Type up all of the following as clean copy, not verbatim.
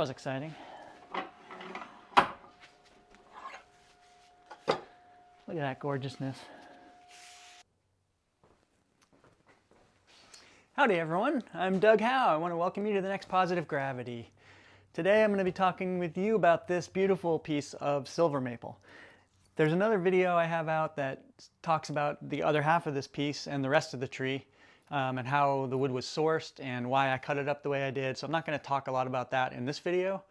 was exciting. Look at that gorgeousness. Howdy everyone, I'm Doug Howe. I want to welcome you to the next Positive Gravity. Today I'm going to be talking with you about this beautiful piece of silver maple. There's another video I have out that talks about the other half of this piece and the rest of the tree, and how the wood was sourced and why I cut it up the way I did. So I'm not going to talk a lot about that in this video.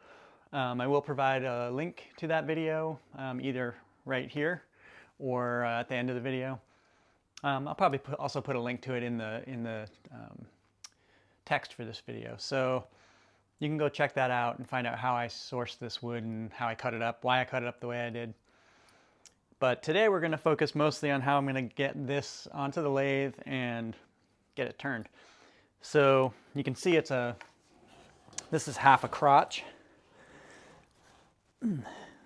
I will provide a link to that video either right here or at the end of the video. I'll probably also put a link to it in the text for this video. So you can go check that out and find out how I sourced this wood and how I cut it up, why I cut it up the way I did. But today we're going to focus mostly on how I'm going to get this onto the lathe and get it turned. So you can see this is half a crotch.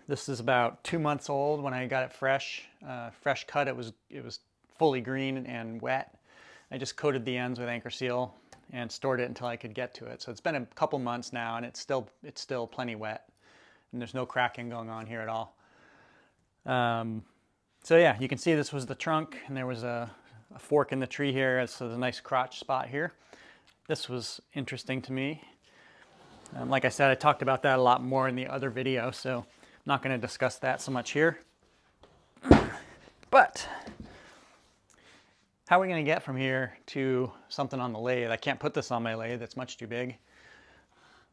This is about 2 months old when I got it fresh cut. It was fully green and wet. I just coated the ends with anchor seal and stored it until I could get to it. So it's been a couple months now and it's still plenty wet, and there's no cracking going on here at all. So yeah, you can see this was the trunk, and there was a fork in the tree here, so there's a nice crotch spot here. This was interesting to me. Like I said, I talked about that a lot more in the other video, so I'm not going to discuss that so much here. But how are we going to get from here to something on the lathe? I can't put this on my lathe, it's much too big.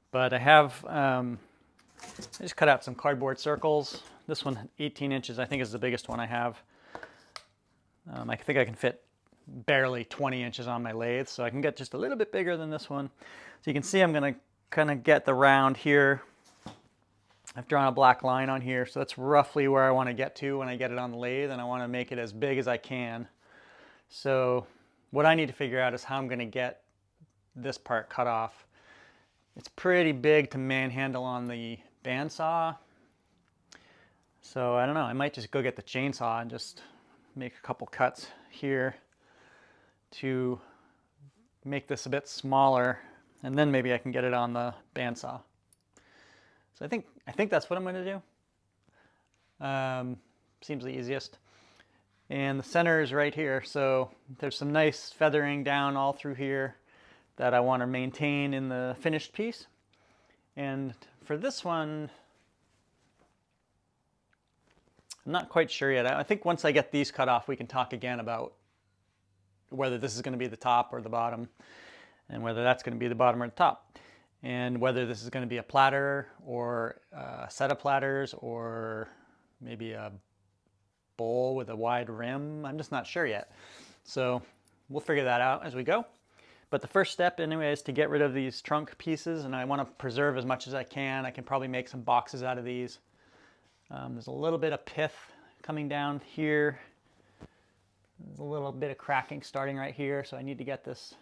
But I have, I just cut out some cardboard circles. This one, 18 inches, I think is the biggest one I have. I think I can fit barely 20 inches on my lathe, so I can get just a little bit bigger than this one. So you can see I'm going to kind of get the round here. I've drawn a black line on here, so that's roughly where I want to get to when I get it on the lathe, and I want to make it as big as I can. So what I need to figure out is how I'm going to get this part cut off. It's pretty big to manhandle on the bandsaw, so I don't know, I might just go get the chainsaw and just make a couple cuts here to make this a bit smaller, and then maybe I can get it on the bandsaw. So I think that's what I'm going to do. Seems the easiest. And the center is right here, so there's some nice feathering down all through here that I want to maintain in the finished piece. And for this one, I'm not quite sure yet. I think once I get these cut off, we can talk again about whether this is going to be the top or the bottom, and whether that's going to be the bottom or the top, and whether this is going to be a platter or a set of platters or maybe a bowl with a wide rim. I'm just not sure yet. So we'll figure that out as we go. But the first step anyway is to get rid of these trunk pieces, and I want to preserve as much as I can. I can probably make some boxes out of these. There's a little bit of pith coming down here. There's a little bit of cracking starting right here, so I need to get this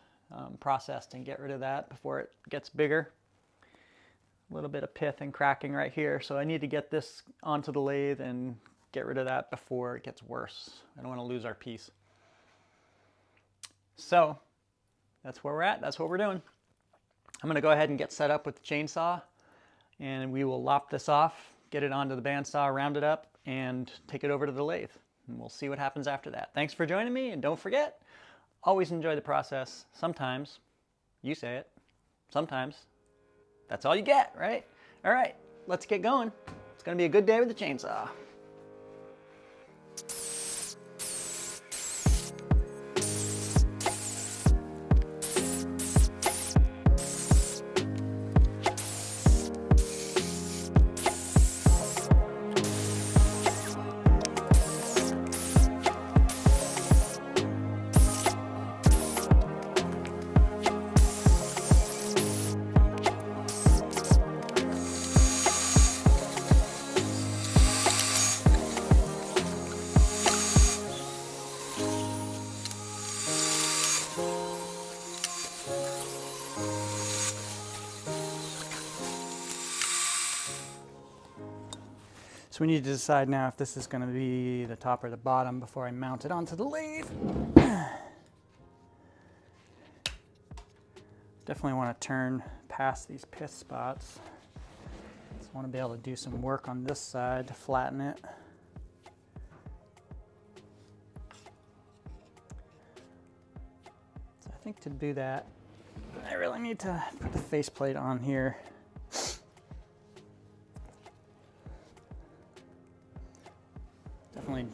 processed and get rid of that before it gets bigger. A little bit of pith and cracking right here, so I need to get this onto the lathe and get rid of that before it gets worse. I don't want to lose our piece. So that's where we're at. That's what we're doing. I'm going to go ahead and get set up with the chainsaw, and we will lop this off, get it onto the bandsaw, round it up, and take it over to the lathe. And we'll see what happens after that. Thanks for joining me, and don't forget, always enjoy the process. Sometimes, you say it, sometimes, that's all you get, right? All right, let's get going. It's going to be a good day with the chainsaw. So we need to decide now if this is going to be the top or the bottom before I mount it onto the lathe. Definitely want to turn past these pith spots. So I want to be able to do some work on this side to flatten it. So I think to do that, I really need to put the faceplate on here. Definitely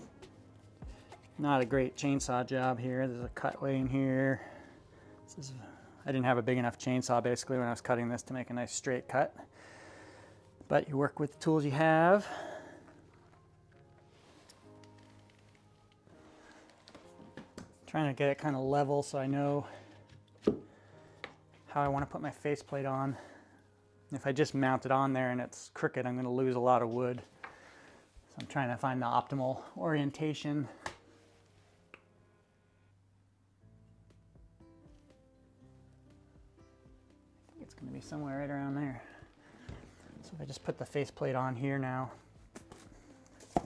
not a great chainsaw job here. There's a cutaway in here. I didn't have a big enough chainsaw basically when I was cutting this to make a nice straight cut. But you work with the tools you have. Trying to get it kind of level so I know how I want to put my faceplate on. If I just mount it on there and it's crooked, I'm going to lose a lot of wood. So I'm trying to find the optimal orientation. I think it's going to be somewhere right around there. So if I just put the faceplate on here now, I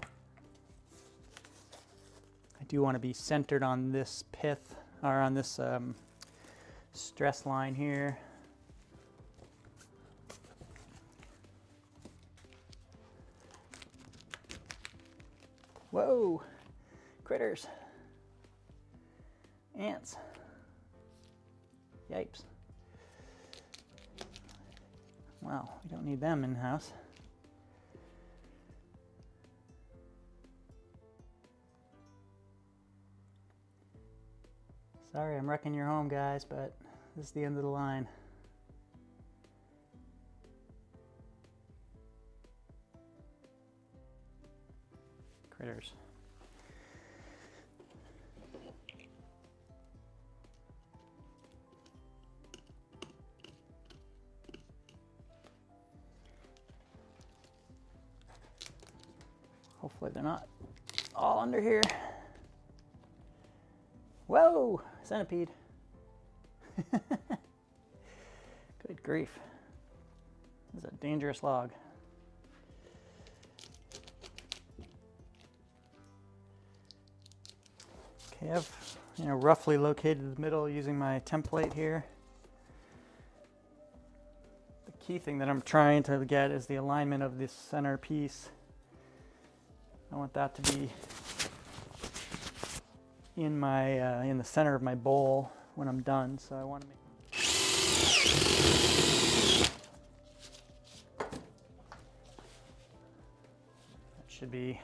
do want to be centered on this pith, or on this stress line here. Whoa, critters, ants, yipes. Wow, we don't need them in the house. Sorry, I'm wrecking your home, guys, but this is the end of the line. Critters. Hopefully they're not all under here. Whoa, centipede. Good grief. This is a dangerous log. Okay, I've roughly located the middle using my template here. The key thing that I'm trying to get is the alignment of this center piece. I want that to be in my in the center of my bowl when I'm done. So I want to make that should be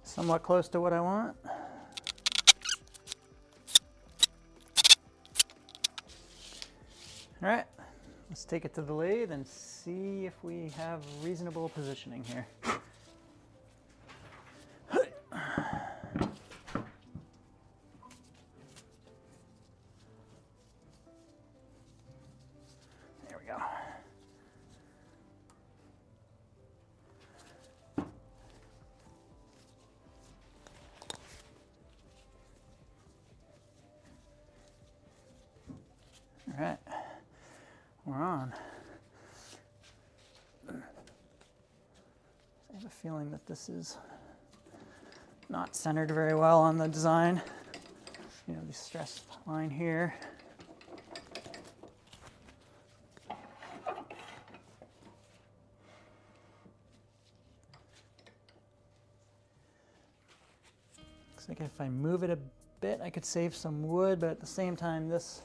somewhat close to what I want. All right, let's take it to the lathe and see if we have reasonable positioning here. There we go. All right, we're on. I have a feeling that this is not centered very well on the design. The stress line here. Looks like if I move it a bit, I could save some wood, but at the same time, if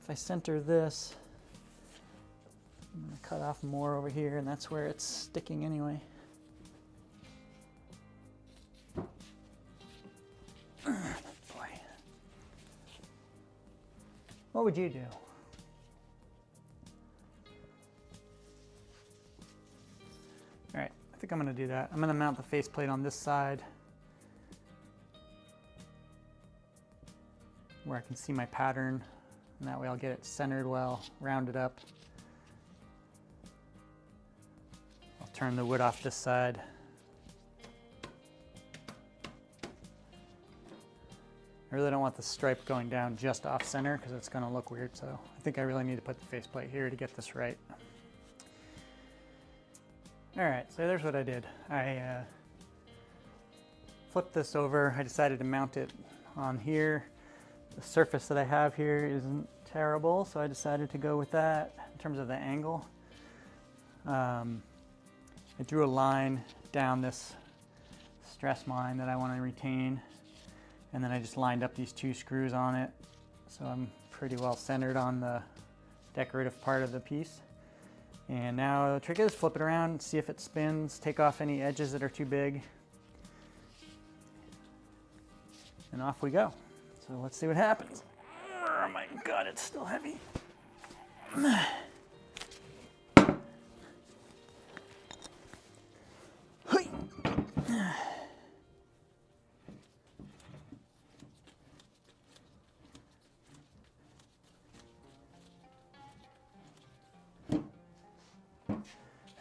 I center this, I'm going to cut off more over here, and that's where it's sticking anyway. Boy. What would you do? All right, I think I'm going to do that. I'm going to mount the faceplate on this side where I can see my pattern, and that way I'll get it centered well, rounded up. I'll turn the wood off this side. I really don't want the stripe going down just off center because it's going to look weird, so I think I really need to put the faceplate here to get this right. All right, so there's what I did. I flipped this over. I decided to mount it on here. The surface that I have here isn't terrible, so I decided to go with that in terms of the angle. I drew a line down this stress line that I want to retain, and then I just lined up these 2 screws on it, so I'm pretty well centered on the decorative part of the piece. And now the trick is flip it around, see if it spins, take off any edges that are too big, and off we go. So let's see what happens. Oh my God, it's still heavy.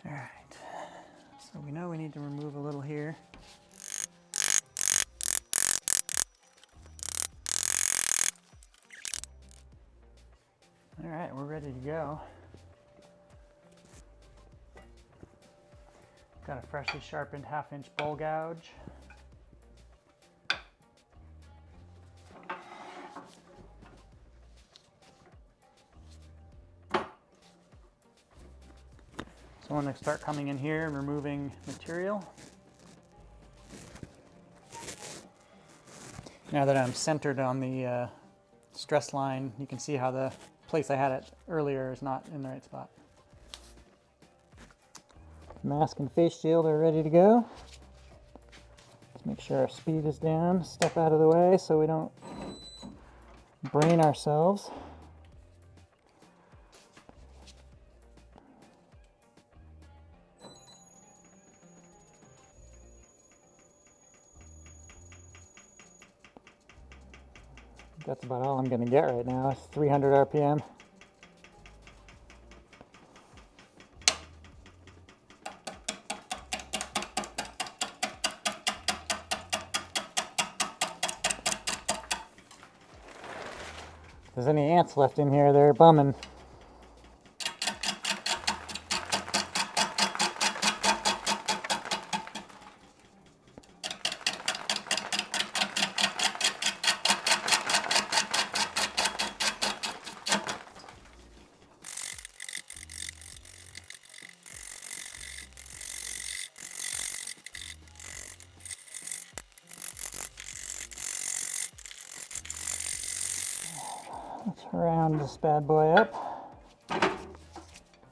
All right, so we know we need to remove a little here. All right, we're ready to go. Got a freshly sharpened 1/2-inch bowl gouge. So I'm going to start coming in here and removing material. Now that I'm centered on the stress line, you can see how the place I had it earlier is not in the right spot. Mask and face shield are ready to go. Let's make sure our speed is down, step out of the way so we don't brain ourselves. That's about all I'm going to get right now. It's 300 RPM. If there's any ants left in here, they're bumming. Let's round this bad boy up.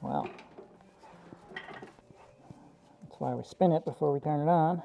Well, that's why we spin it before we turn it on.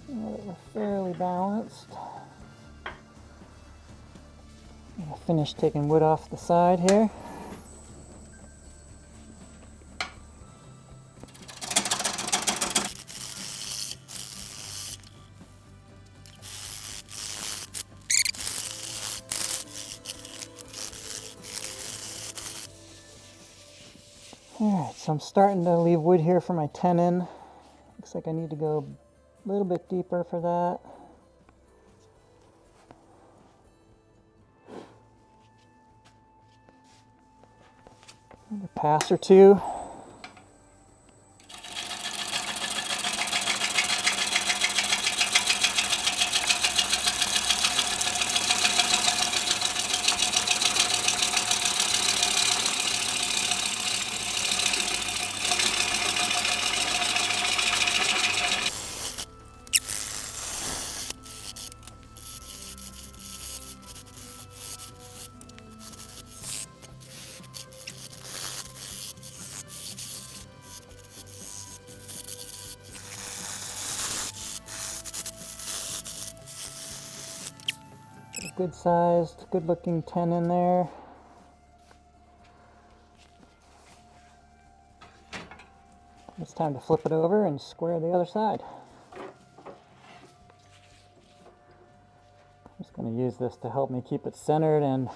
We're fairly balanced. I'm gonna finish taking wood off the side here. Alright, so I'm starting to leave wood here for my tenon. Looks like I need to go a little bit deeper for that. Another pass or two. good sized, good looking tenon there. It's time to flip it over and square the other side. I'm just going to use this to help me keep it centered and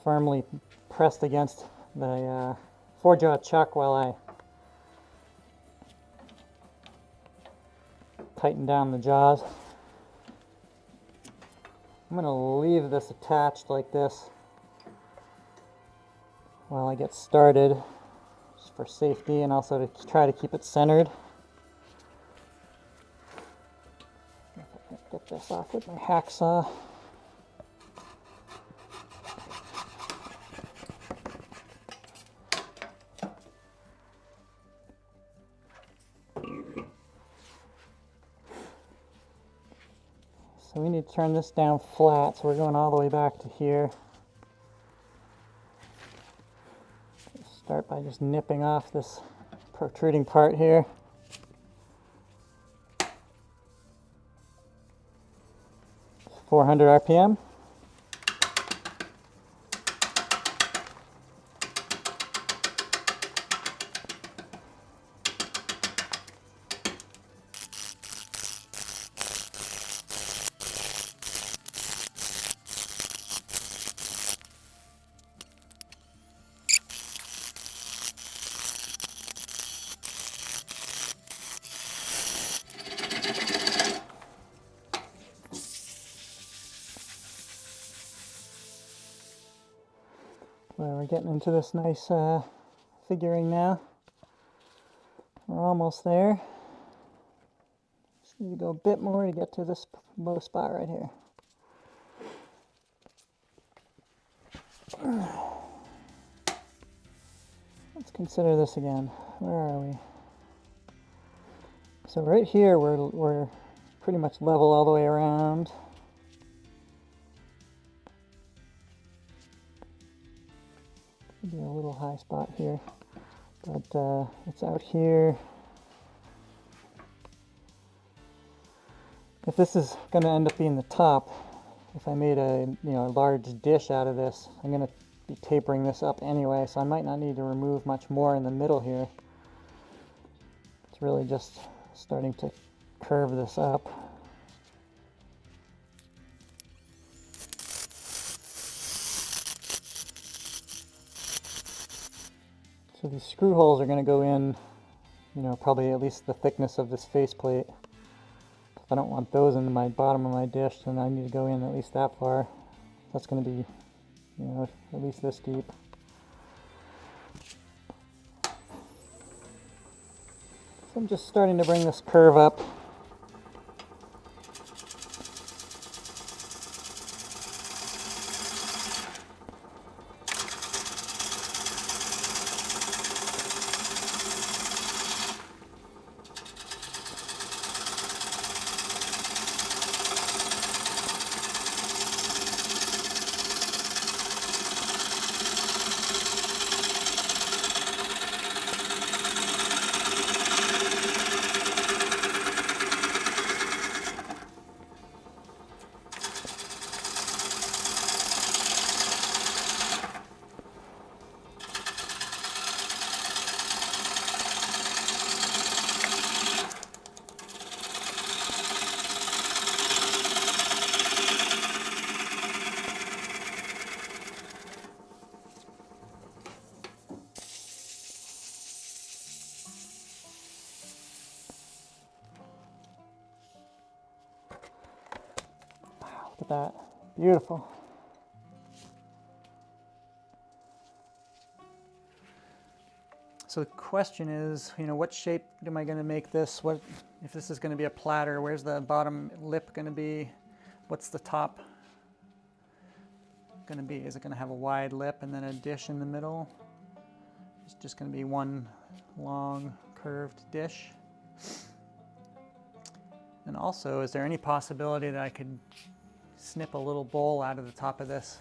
firmly pressed against the 4-jaw chuck while I tighten down the jaws. I'm going to leave this attached like this while I get started, just for safety and also to try to keep it centered. Get this off with my hacksaw. So we need to turn this down flat, so we're going all the way back to here. Start by just nipping off this protruding part here. It's 400 RPM. Well, we're getting into this nice figuring now. We're almost there. Just need to go a bit more to get to this low spot right here. Let's consider this again. Where are we? So right here we're pretty much level all the way around. Maybe a little high spot here, but it's out here. If this is going to end up being the top, if I made a large dish out of this, I'm going to be tapering this up anyway, so I might not need to remove much more in the middle here. It's really just starting to curve this up. So these screw holes are going to go in, probably at least the thickness of this faceplate. If I don't want those in my bottom of my dish, then I need to go in at least that far. That's going to be, at least this deep. So I'm just starting to bring this curve up. Look at that. Beautiful. So the question is, what shape am I going to make this? What if this is going to be a platter? Where's the bottom lip going to be? What's the top going to be? Is it going to have a wide lip and then a dish in the middle? It's just going to be one long curved dish. And also, is there any possibility that I could snip a little bowl out of the top of this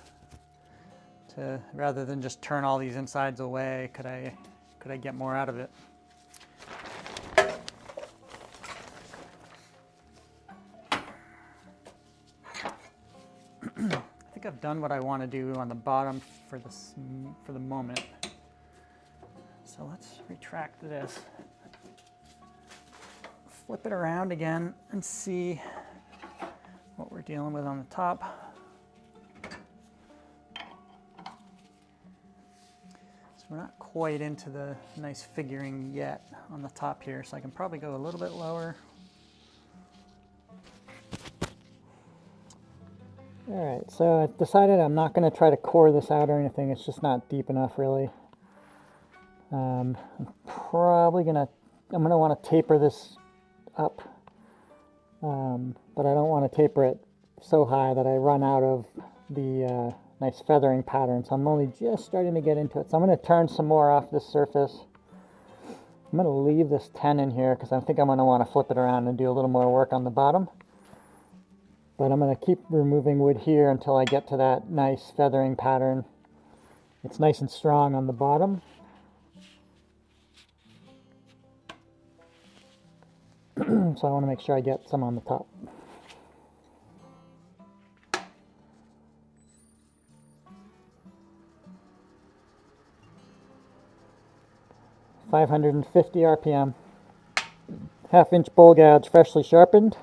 rather than just turn all these insides away? Could I get more out of it? done what I want to do on the bottom for the moment. So let's retract this. Flip it around again and see what we're dealing with on the top. So we're not quite into the nice figuring yet on the top here, so I can probably go a little bit lower. All right, so I decided I'm not going to try to core this out or anything. It's just not deep enough, really. I'm going to want to taper this up, but I don't want to taper it so high that I run out of the nice feathering pattern. So I'm only just starting to get into it. So I'm going to turn some more off this surface. I'm going to leave this tenon here because I think I'm going to want to flip it around and do a little more work on the bottom. But I'm going to keep removing wood here until I get to that nice feathering pattern. It's nice and strong on the bottom. So I want to make sure I get some on the top. .550 RPM. Half-inch bowl gouge, freshly sharpened.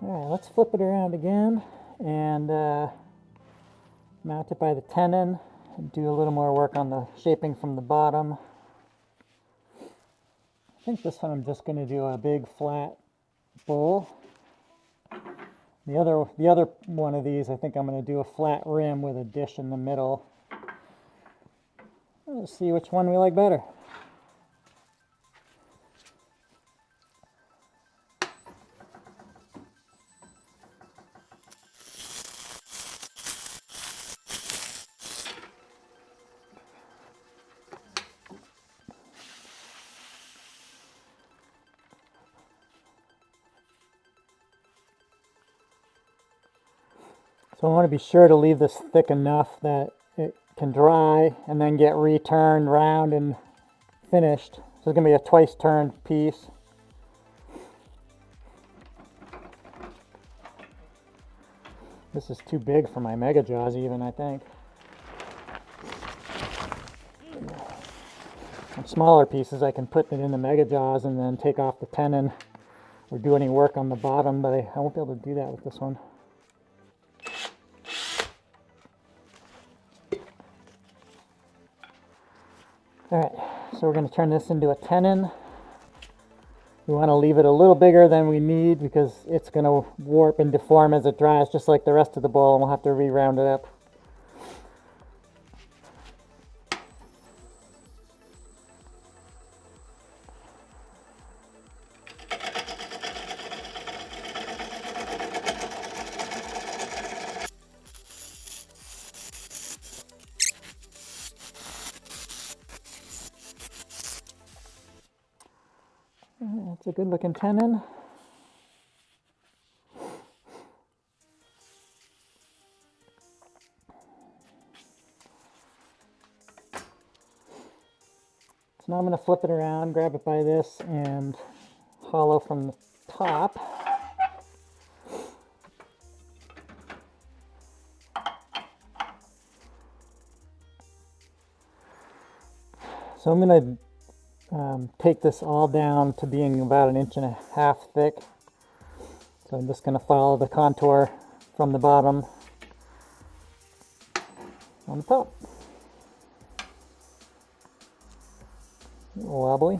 All right, let's flip it around again and mount it by the tenon and do a little more work on the shaping from the bottom. I think this one I'm just going to do a big flat bowl. The other one of these, I think I'm going to do a flat rim with a dish in the middle. Let's see which one we like better. So I want to be sure to leave this thick enough that it can dry and then get returned round and finished. So it's going to be a twice turned piece. This is too big for my mega jaws even, I think. On smaller pieces I can put it in the mega jaws and then take off the tenon or do any work on the bottom, but I won't be able to do that with this one. Alright, so we're going to turn this into a tenon. We want to leave it a little bigger than we need because it's going to warp and deform as it dries, just like the rest of the bowl, and we'll have to re-round it up. That's a good looking tenon. So now I'm going to flip it around, grab it by this, and hollow from the top. So I'm going to take this all down to being about 1.5 inches thick. So I'm just going to follow the contour from the bottom on the top. A little wobbly.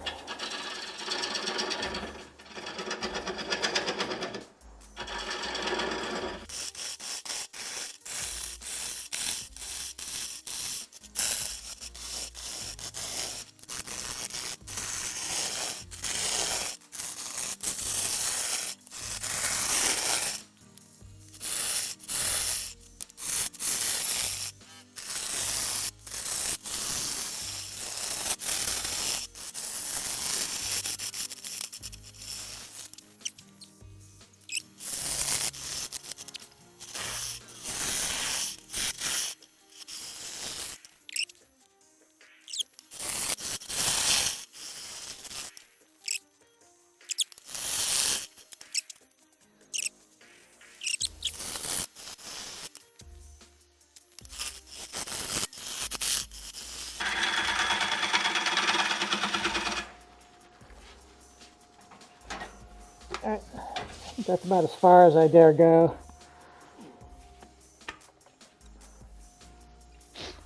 that's about as far as I dare go.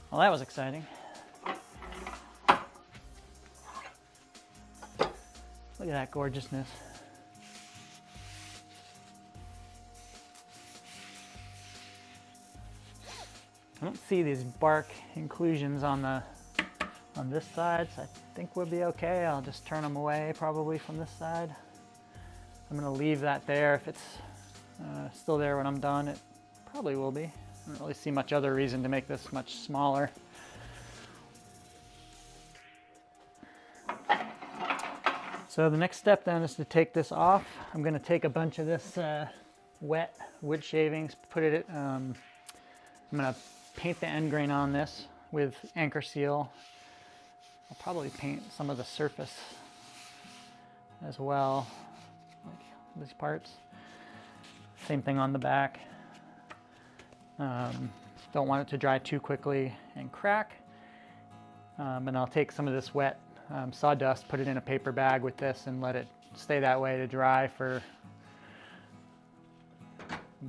Well, that was exciting. Look at that gorgeousness. I don't see these bark inclusions on this side, so I think we'll be okay. I'll just turn them away probably from this side. I'm going to leave that there. If it's still there when I'm done, it probably will be. I don't really see much other reason to make this much smaller. So the next step then is to take this off. I'm going to take a bunch of this wet wood shavings, put it, I'm going to paint the end grain on this with anchor seal. I'll probably paint some of the surface as well, like these parts. Same thing on the back. Don't want it to dry too quickly and crack. And I'll take some of this wet sawdust, put it in a paper bag with this and let it stay that way to dry for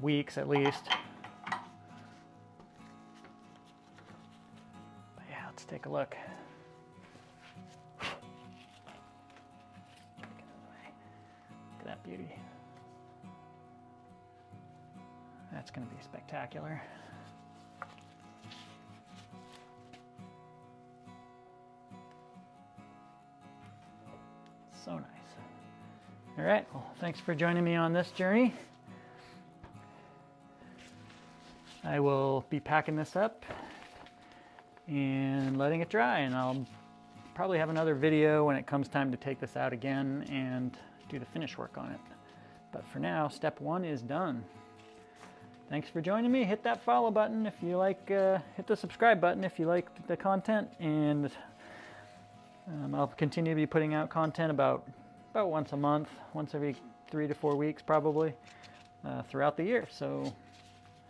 weeks at least. But yeah, let's take a look. Look at that beauty. That's going to be spectacular. So nice. All right, well, thanks for joining me on this journey. I will be packing this up and letting it dry, and I'll probably have another video when it comes time to take this out again and do the finish work on it. But for now, step one is done. Thanks for joining me. Hit that follow button if you like, hit the subscribe button if you like the content, and I'll continue to be putting out content about once a month, once every 3 to 4 weeks probably, throughout the year. So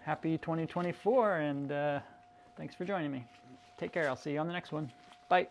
happy 2024, and thanks for joining me. Take care. I'll see you on the next one. Bye.